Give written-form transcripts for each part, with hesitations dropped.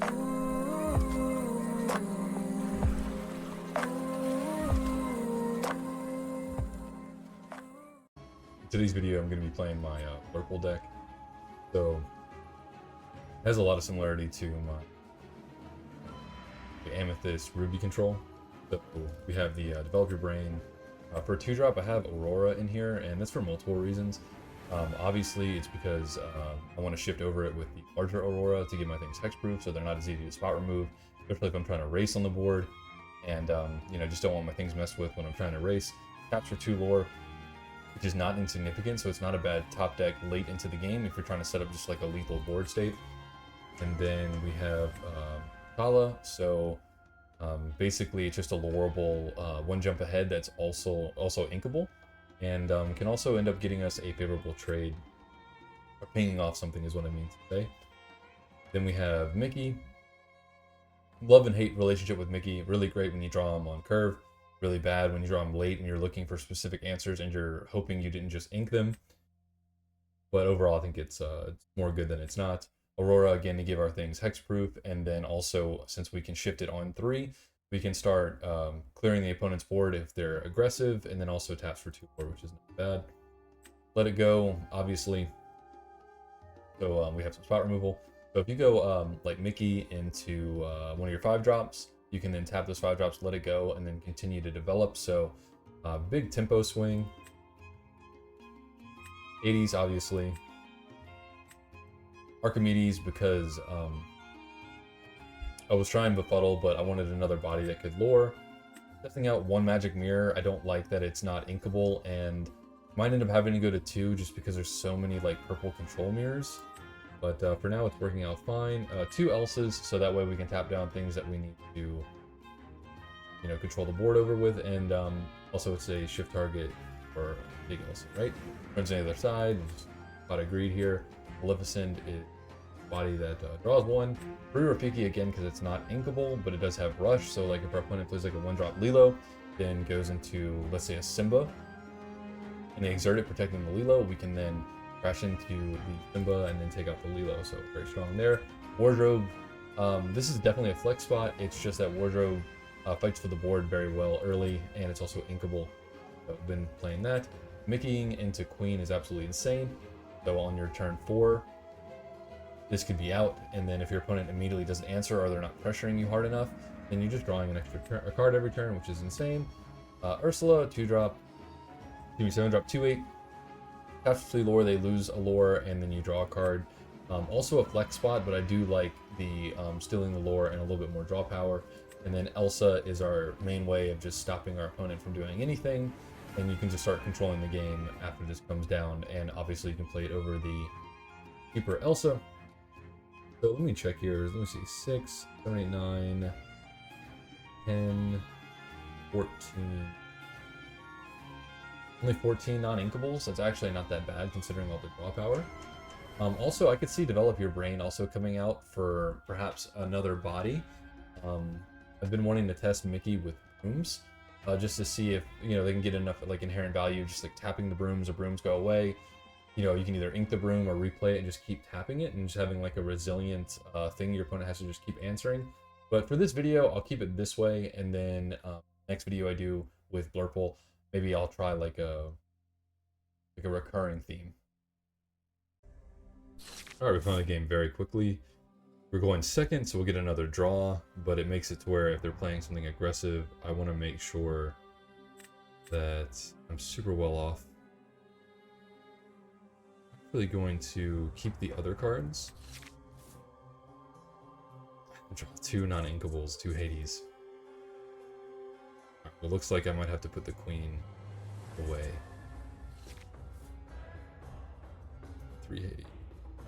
In today's video, I'm going to be playing my Lurple deck. So, it has a lot of similarity to my Amethyst Ruby control. So, we have the Develop Your Brain. For a 2-drop, I have Aurora in here, and that's for multiple reasons. Obviously, it's because I want to shift over it with the larger Aurora to get my things hexproof, so they're not as easy to spot remove, especially if I'm trying to race on the board, and you know, just don't want my things messed with when I'm trying to race. Taps for 2 lore, which is not insignificant, so it's not a bad top deck late into the game if you're trying to set up just like a lethal board state. And then we have Kala, so basically it's just a loreable 1 jump ahead that's also inkable, and can also end up getting us a favorable trade, or pinging off something is what I mean to say. Then we have Mickey. Love and hate relationship with Mickey. Really great when you draw him on curve. Really bad when you draw them late and you're looking for specific answers and you're hoping you didn't just ink them. But overall, I think it's more good than it's not. Aurora, again, to give our things hexproof, and then also, since we can shift it on 3, we can start clearing the opponent's board if they're aggressive, and then also taps for 2 more, which is not bad. Let It Go, obviously. So we have some spot removal. So if you go like Mickey into one of your 5-drops, you can then tap those 5-drops, let it go, and then continue to develop. So big tempo swing. 80s, obviously. Archimedes, because I was trying Befuddle, but I wanted another body that could lore. Testing out 1 Magic Mirror. I don't like that it's not inkable, and might end up having to go to 2 just because there's so many like purple control mirrors. But for now, it's working out fine. 2 Elsa's, so that way we can tap down things that we need to, you know, control the board over with. And also, it's a shift target for big Elsa, right? Turns on the other side. Thought I agreed here. Maleficent is a body that draws 1. Free Rafiki again because it's not inkable, but it does have Rush. So like if our opponent plays like a 1-drop Lilo, then goes into, let's say, a Simba, and they exert it protecting the Lilo, we can then crash into the Simba and then take out the Lilo, so very strong there. Wardrobe, this is definitely a flex spot. It's just that Wardrobe fights for the board very well early, and it's also inkable. So I've been playing that. Mickeying into Queen is absolutely insane. So on your turn 4, this could be out, and then if your opponent immediately doesn't answer or they're not pressuring you hard enough, then you're just drawing an extra a card every turn, which is insane. Ursula, 2-drop, 7-drop, 2/8. Tapestry lore, they lose a lore and then you draw a card. Also a flex spot, but I do like the stealing the lore and a little bit more draw power. And then Elsa is our main way of just stopping our opponent from doing anything, and you can just start controlling the game after this comes down, and obviously you can play it over the cheaper Elsa. So let me check here. Let me see. 6, 7, 8, 9, 10, 14. Only 14 non-inkables. That's actually not that bad considering all the draw power. Also, I could see Develop Your Brain also coming out for perhaps another body. I've been wanting to test Mickey with brooms, just to see if, you know, they can get enough like inherent value, just like tapping the brooms or brooms go away. You know, you can either ink the broom or replay it and just keep tapping it and just having like a resilient thing your opponent has to just keep answering. But for this video, I'll keep it this way, and then next video I do with Blurple, maybe I'll try like a recurring theme. Alright, we found the game very quickly. We're going second, so we'll get another draw, but it makes it to where if they're playing something aggressive, I want to make sure that I'm super well off. I'm really going to keep the other cards. Draw 2 non-inkables, 2 Hades. It looks like I might have to put the Queen away. 3 Hades.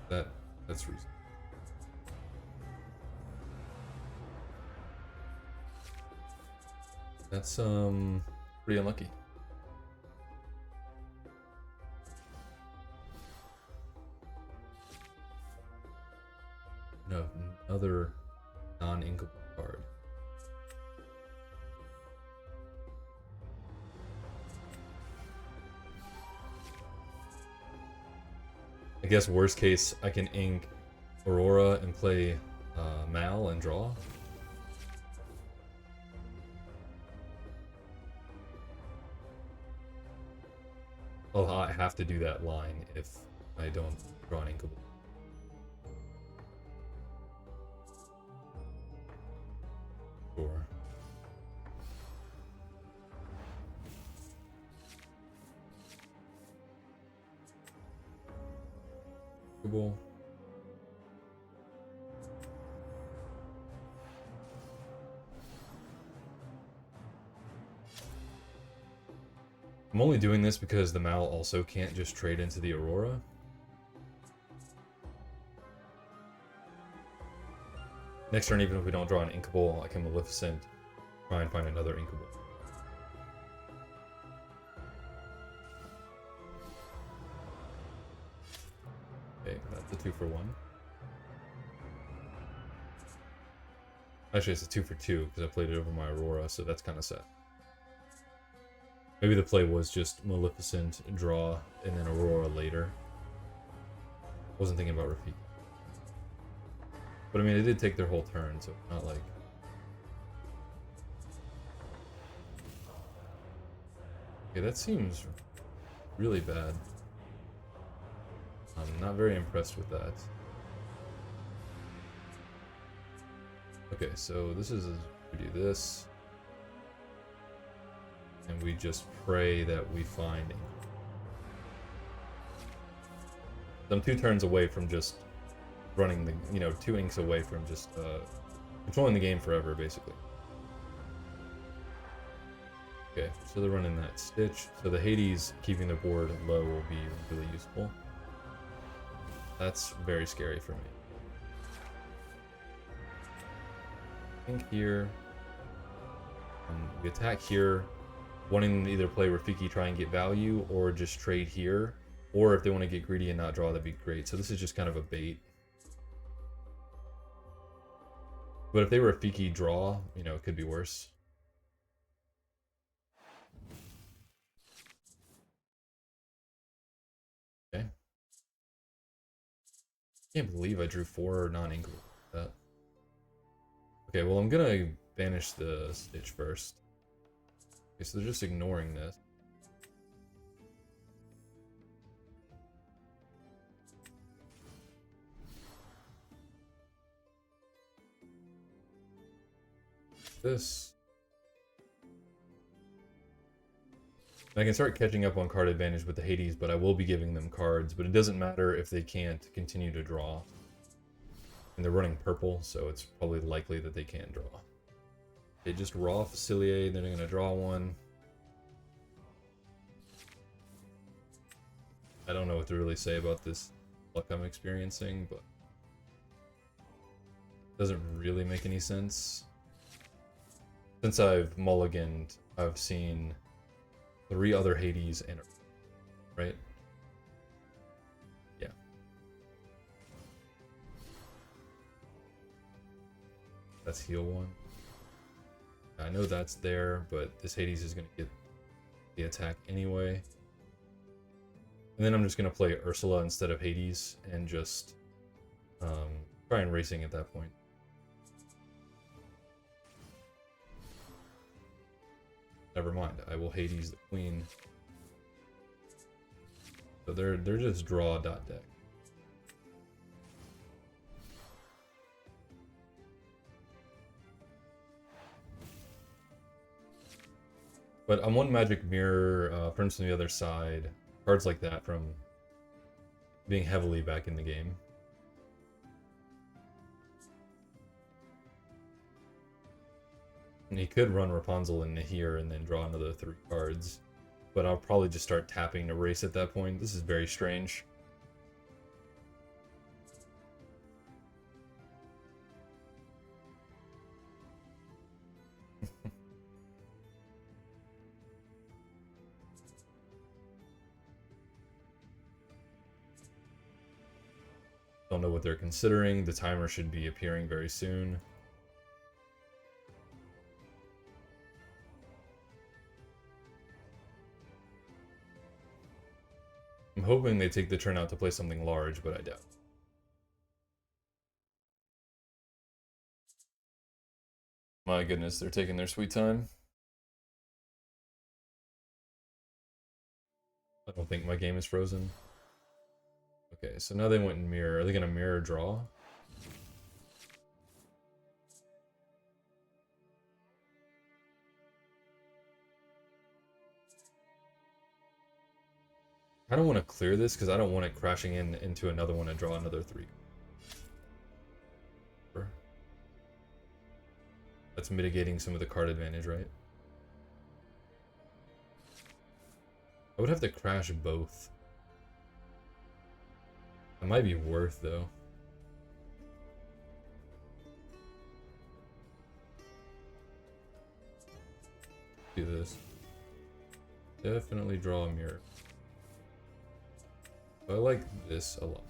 That's reasonable. That's pretty unlucky. No, another non-inkable card. I guess worst case, I can ink Aurora and play Mal and draw. Oh, I have to do that line if I don't draw an inkable. Sure. Inkable. I'm only doing this because the Mal also can't just trade into the Aurora. Next turn, even if we don't draw an inkable, I can Maleficent, try and find another inkable. Okay, that's a 2 for 1. Actually, it's a 2 for 2 because I played it over my Aurora, so that's kind of sad. Maybe the play was just Maleficent, draw, and then Aurora later. Wasn't thinking about Rafiki. But I mean, it did take their whole turn, so not like... Okay, that seems really bad. I'm not very impressed with that. Okay, so this is... we do this. And we just pray that we find... I'm 2 turns away from just running the... you know, 2 inks away from just controlling the game forever, basically. Okay, so they're running that Stitch. So the Hades keeping the board low will be really useful. That's very scary for me. Ink here. We attack here, wanting to either play Rafiki, try and get value, or just trade here. Or if they want to get greedy and not draw, that'd be great. So this is just kind of a bait. But if they were Rafiki draw, you know, it could be worse. Okay. Can't believe I drew 4 non-ink with that. Okay, well, I'm gonna banish the Stitch first. Okay, so they're just ignoring this. This. I can start catching up on card advantage with the Hades, but I will be giving them cards, but it doesn't matter if they can't continue to draw. And they're running purple, so it's probably likely that they can't draw. They just raw Facilier, then they're going to draw one. I don't know what to really say about this luck I'm experiencing, but it doesn't really make any sense. Since I've mulliganed, I've seen 3 other Hades and right? Yeah. That's heal 1. I know that's there, but this Hades is going to get the attack anyway. And then I'm just going to play Ursula instead of Hades and just try and racing at that point. Never mind, I will Hades the Queen. So they're just draw dot deck. But I'm 1 magic mirror, Prince on the other side. Cards like that from being heavily back in the game. And he could run Rapunzel into here and then draw another 3 cards. But I'll probably just start tapping to race at that point. This is very strange. Don't know what they're considering. The timer should be appearing very soon. I'm hoping they take the turn out to play something large, but I doubt. My goodness, they're taking their sweet time. I don't think my game is frozen. Okay, so now they went in mirror. Are they gonna mirror draw? I don't want to clear this because I don't want it crashing into another one and draw another 3. That's mitigating some of the card advantage, right? I would have to crash both. It might be worth, though. Do this. Definitely draw a mirror. I like this a lot.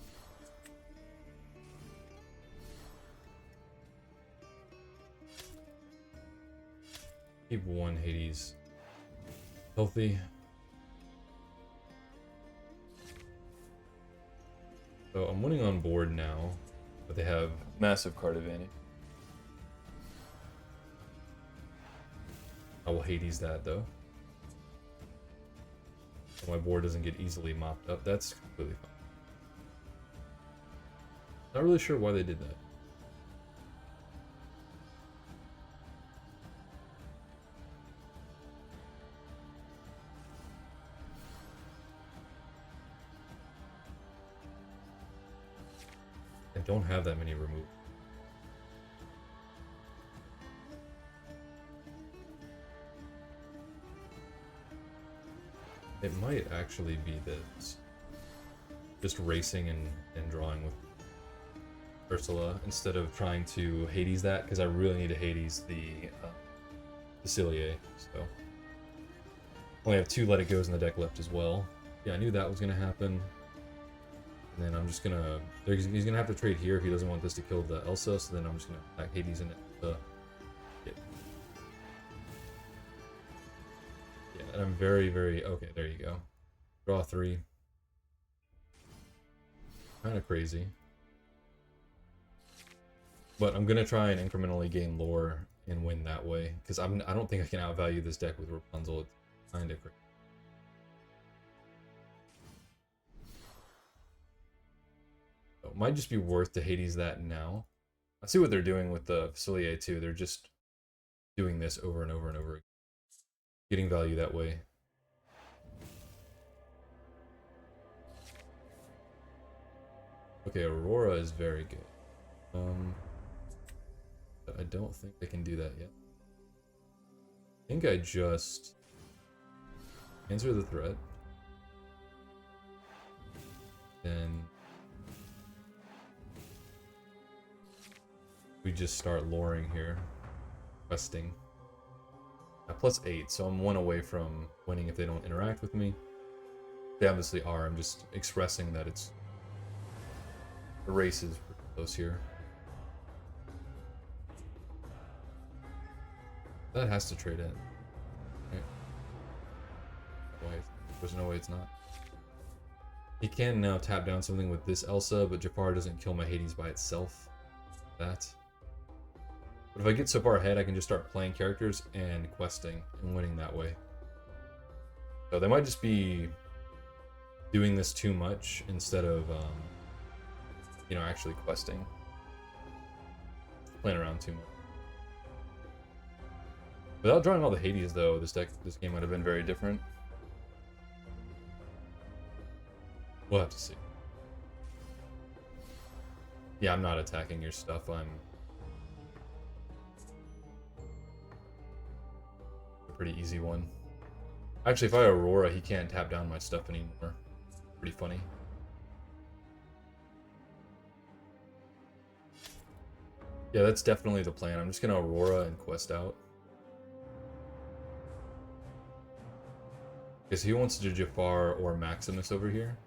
Keep one Hades healthy. So I'm winning on board now, but they have massive card advantage. I will Hades that though. So my board doesn't get easily mopped up. That's completely fine. Not really sure why they did that. I don't have that many removed. It might actually be this. Just racing and drawing with Ursula instead of trying to Hades that, because I really need to Hades the Facilier, so. Only have 2 Let It Goes in the deck left as well. Yeah, I knew that was going to happen. And then I'm just going to... He's going to have to trade here if he doesn't want this to kill the Elsa, so then I'm just going to attack Hades in it. Yeah, and I'm very, very... Okay, there you go. Draw 3. Kind of crazy. But I'm going to try and incrementally gain lore and win that way, because I don't think I can outvalue this deck with Rapunzel. It's kind of crazy. So it might just be worth to Hades that now. I see what they're doing with the Facilier too. They're just doing this over and over and over again. Getting value that way. Okay, Aurora is very good. But I don't think I can do that yet. I think I just answer the threat. Then we just start luring here. Questing. +8, so I'm 1 away from winning if they don't interact with me. They obviously are. I'm just expressing that it's... The race is pretty close here. That has to trade in. Right? There's no way it's not. He can now tap down something with this Elsa, but Jafar doesn't kill my Hades by itself. That. But if I get so far ahead, I can just start playing characters and questing and winning that way. So they might just be doing this too much instead of, you know, actually questing. Playing around too much. Without drawing all the Hades, though, this game might have been very different. We'll have to see. Yeah, I'm not attacking your stuff. I'm a pretty easy one. Actually, if I Aurora, he can't tap down my stuff anymore. Pretty funny. Yeah, that's definitely the plan. I'm just gonna Aurora and quest out. Because he wants to do Jafar or Maximus over here.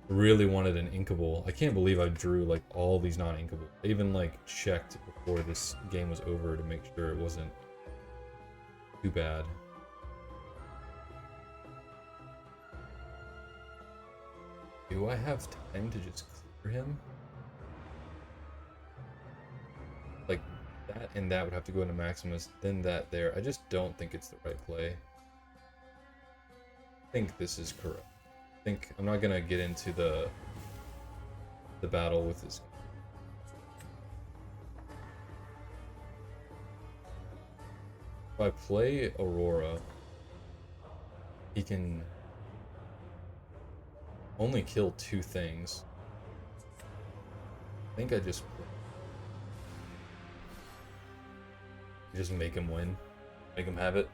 Really wanted an inkable. I can't believe I drew like all these non-inkable. I even like checked before this game was over to make sure it wasn't too bad. Do I have time to just clear him? Like, that and that would have to go into Maximus, then that there. I just don't think it's the right play. I think this is correct. I think I'm not gonna get into the battle with this. If I play Aurora, he can only kill 2 things. I think I just make him win, make him have it.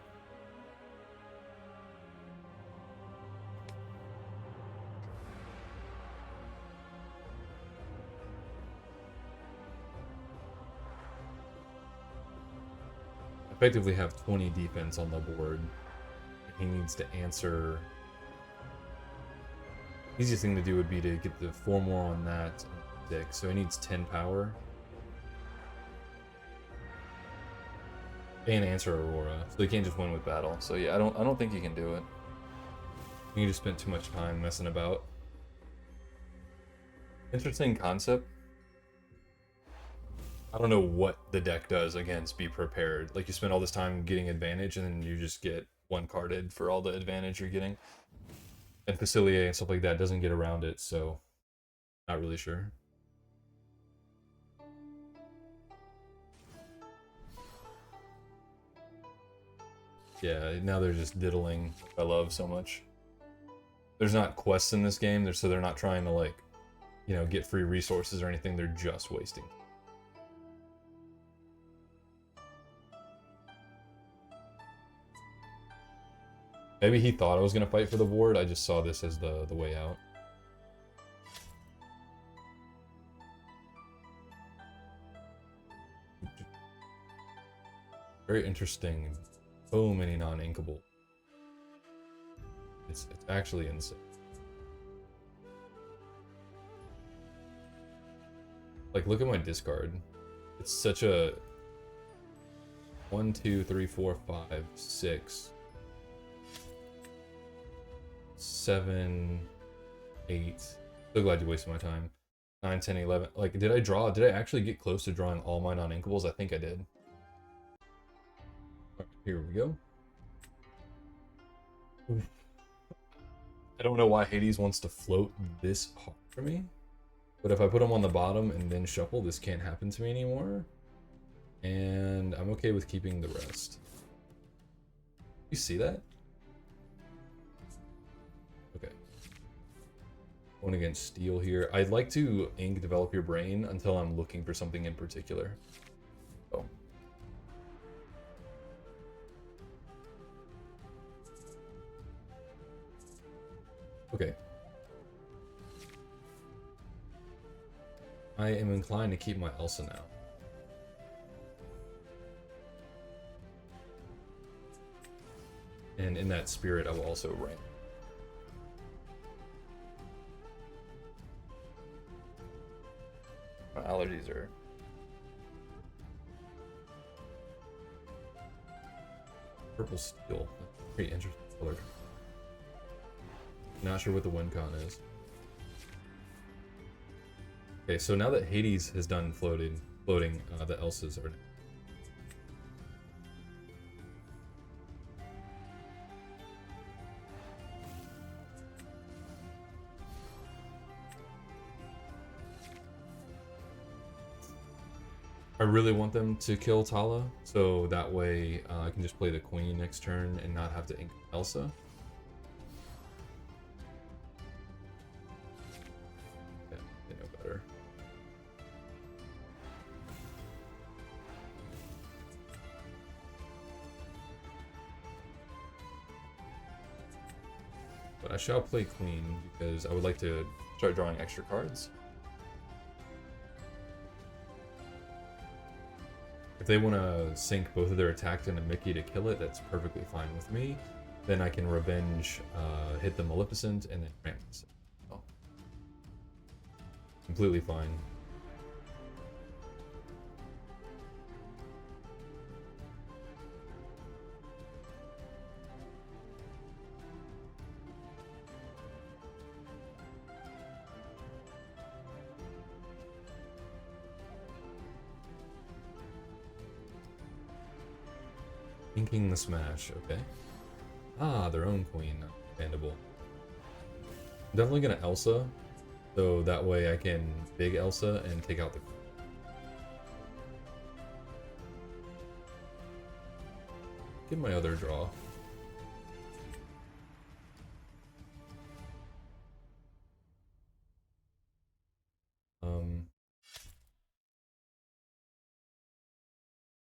Effectively have 20 defense on the board. He needs to answer. Easiest thing to do would be to get the 4 more on that, 6. So he needs 10 power. And answer Aurora, so he can't just win with battle. So yeah, I don't think he can do it. He just spent too much time messing about. Interesting concept. I don't know what the deck does against Be Prepared. Like, you spend all this time getting advantage, and then you just get 1 carded for all the advantage you're getting. And Facilier and stuff like that doesn't get around it, so not really sure. Yeah, now they're just diddling. I love so much. There's not quests in this game, so they're not trying to, like, you know, get free resources or anything. They're just wasting. Maybe he thought I was gonna fight for the board. I just saw this as the way out. Very interesting. So many non-inkable. It's actually insane. Like, look at my discard. It's such a 1, 2, 3, 4, 5, 6, 7, 8. So glad you wasted my time. 9, 10, 11. Like, did I actually get close to drawing all my non-inkables? I think I did. Alright, here we go. I don't know why Hades wants to float this hard for me. But if I put them on the bottom and then shuffle, this can't happen to me anymore. And I'm okay with keeping the rest. You see that? Okay. Going against steel here. I'd like to ink Develop Your Brain until I'm looking for something in particular. Oh. Okay. I am inclined to keep my Elsa now. And in that spirit, I will also rank. My allergies are... Purple steel. Pretty interesting color. Not sure what the win con is. Okay, so now that Hades has done floating, the Elsas are... I really want them to kill Tala, so that way I can just play the Queen next turn and not have to ink Elsa. Yeah, they know better. But I shall play Queen because I would like to start drawing extra cards. If they want to sink both of their attacks into Mickey to kill it, that's perfectly fine with me. Then I can revenge, hit the Maleficent, and then ramp this. Oh. Completely fine. Inking the smash, okay. Ah, their own queen. Understandable. I'm definitely gonna Elsa, so that way I can big Elsa and take out the queen. Get my other draw.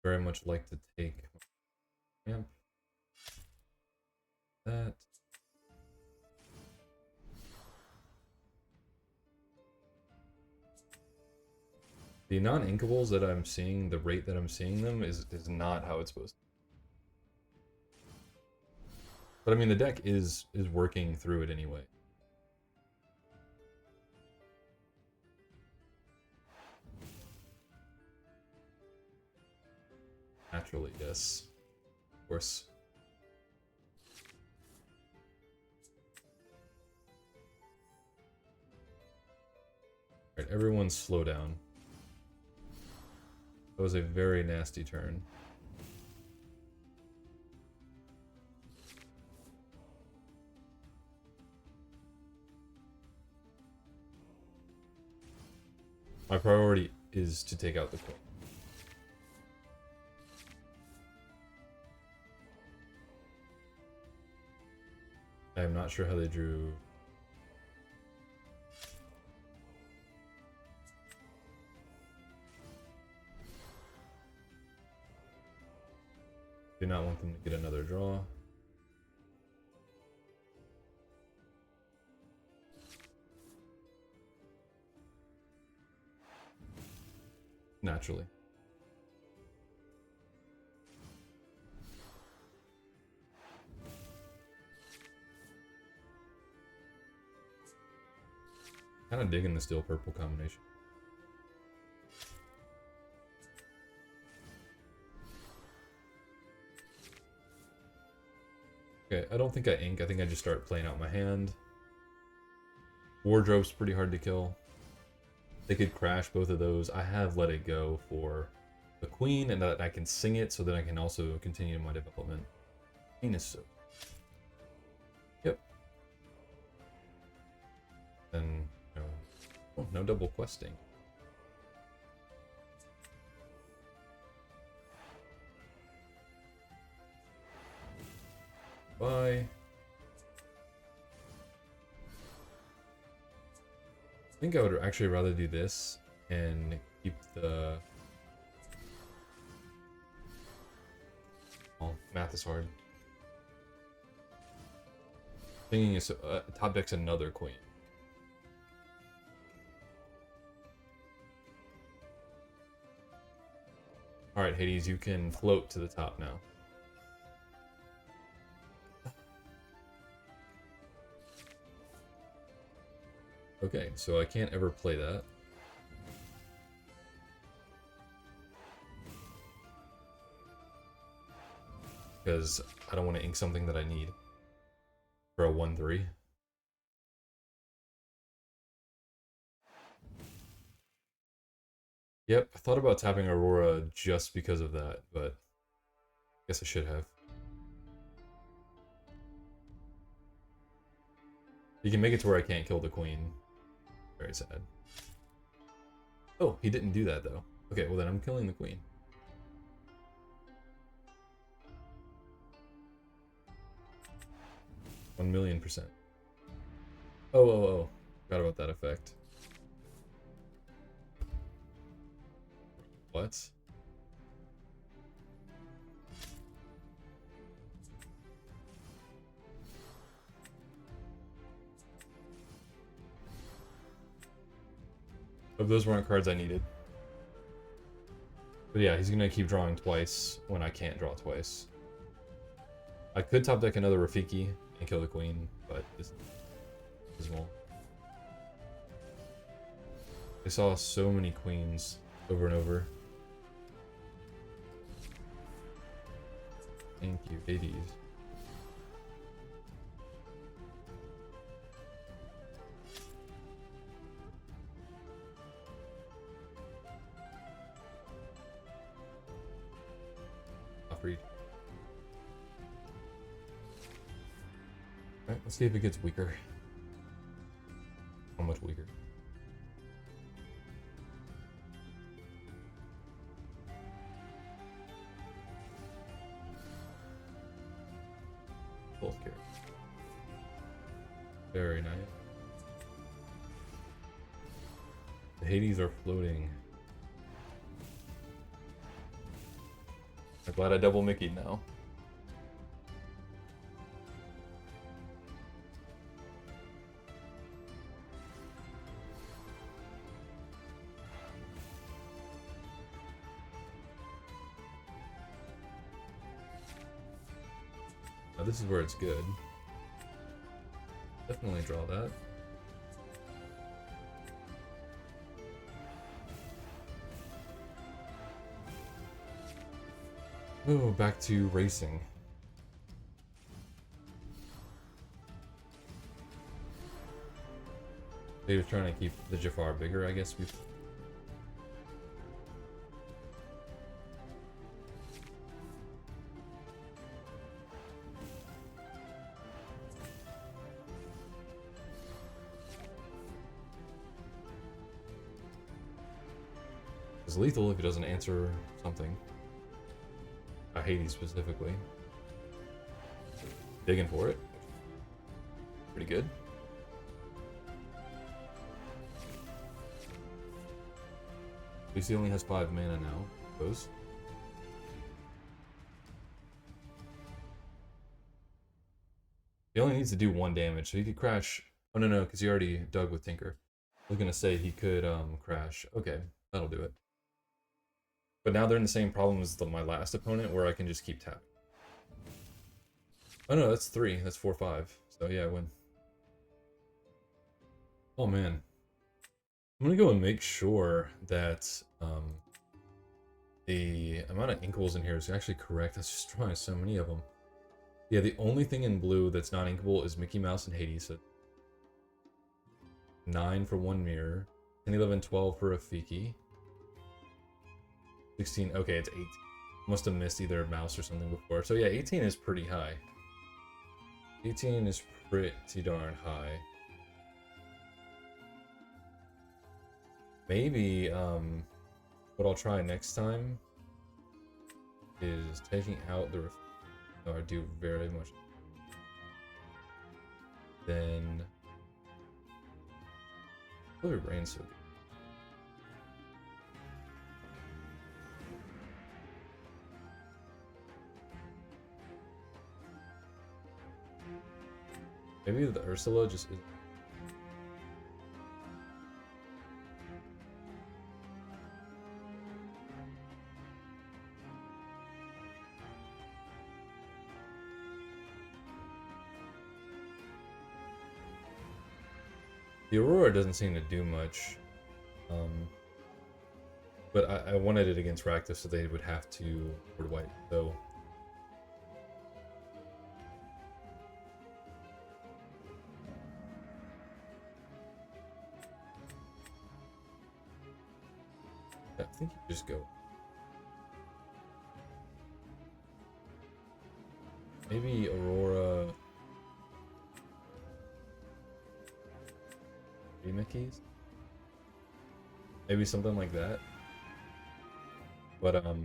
Very much like to take ramp. That. The non-inkables that I'm seeing, the rate that I'm seeing them is not how it's supposed to. But I mean, the deck is working through it anyway. Naturally, yes. Of course. Alright, everyone slow down. That was a very nasty turn. My priority is to take out the queen. I am not sure how they drew. Do not want them to get another draw. Naturally. Kind of digging the steel purple combination. Okay, I don't think I ink. I think I just start playing out my hand. Wardrobe's pretty hard to kill. They could crash both of those. I have let it go for the queen, and that I can sing it so that I can also continue my development. Queen is so. Yep. Then, no double questing. Bye. I think I would actually rather do this and keep the... Oh, math is hard. Thinking is top deck's another queen. Alright, Hades, you can float to the top now. Okay, so I can't ever play that. Because I don't want to ink something that I need for a 1-3. Yep, I thought about tapping Aurora just because of that, but I guess I should have. You can make it to where I can't kill the queen. Very sad. Oh, he didn't do that though. Okay, well then I'm killing the queen. $1,000,000%. Oh. Forgot about that effect. What? Oh, those weren't cards I needed. But yeah, he's gonna keep drawing twice when I can't draw twice. I could top deck another Rafiki and kill the queen, but this is small. I saw so many queens over and over. Thank you, Hades. Off read. let's see if it gets weaker. How much weaker? Both carry. Very nice. The Hades are floating. I'm glad I double Mickey'd now. Now this is where it's good. Definitely draw that. Oh, back to racing. They were trying to keep the Jafar bigger, I guess. It's lethal if it doesn't answer something. Hades specifically. Digging for it. Pretty good. At least he only has 5 mana now, I suppose. He only needs to do 1 damage, so he could crash. Oh no, because he already dug with Tinker. I was gonna say he could crash. Okay, that'll do it. But now they're in the same problem as my last opponent, where I can just keep tapping. Oh no, that's 3. That's 4/5. So yeah, I win. Oh man. I'm gonna go and make sure that the amount of inkables in here is actually correct. That's just drawing so many of them. Yeah, the only thing in blue that's not inkable is Mickey Mouse and Hades. So 9 for 1 mirror. 10, 11, 12 for a Fiki. 16, okay, it's 18. Must have missed either a mouse or something before. So yeah, 18 is pretty high. 18 is pretty darn high. Maybe, what I'll try next time is taking out the... No, I do very much. Then... Oh, it rains so good. Maybe the Ursula just isn't. The Aurora doesn't seem to do much. But I wanted it against Rakdos, so they would have to board white, so... I think you just go. Maybe Aurora. 3 Mickeys? Maybe something like that. But I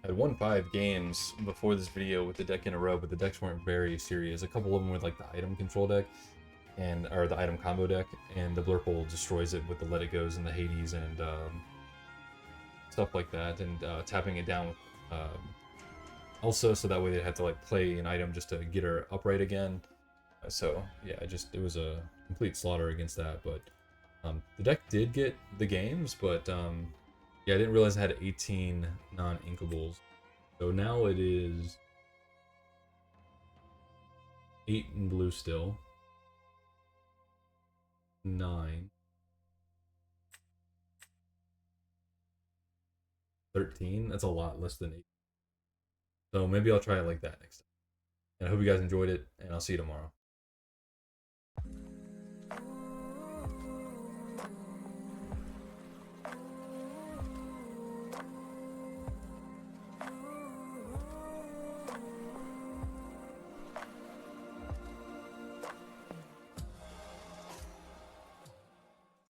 had won 5 games before this video with the deck in a row, but the decks weren't very serious. A couple of them were like the item control deck, or the item combo deck, and the Blurple destroys it with the Let It Goes and the Hades and stuff like that, and tapping it down with also so that way they had to like play an item just to get her upright again. So yeah, it was a complete slaughter against that. But the deck did get the games, but yeah, I didn't realize I had 18 non-inkables. So now it is 8 in blue still, 9, 13. That's a lot less than 8. So maybe I'll try it like that next time. And I hope you guys enjoyed it, and I'll see you tomorrow.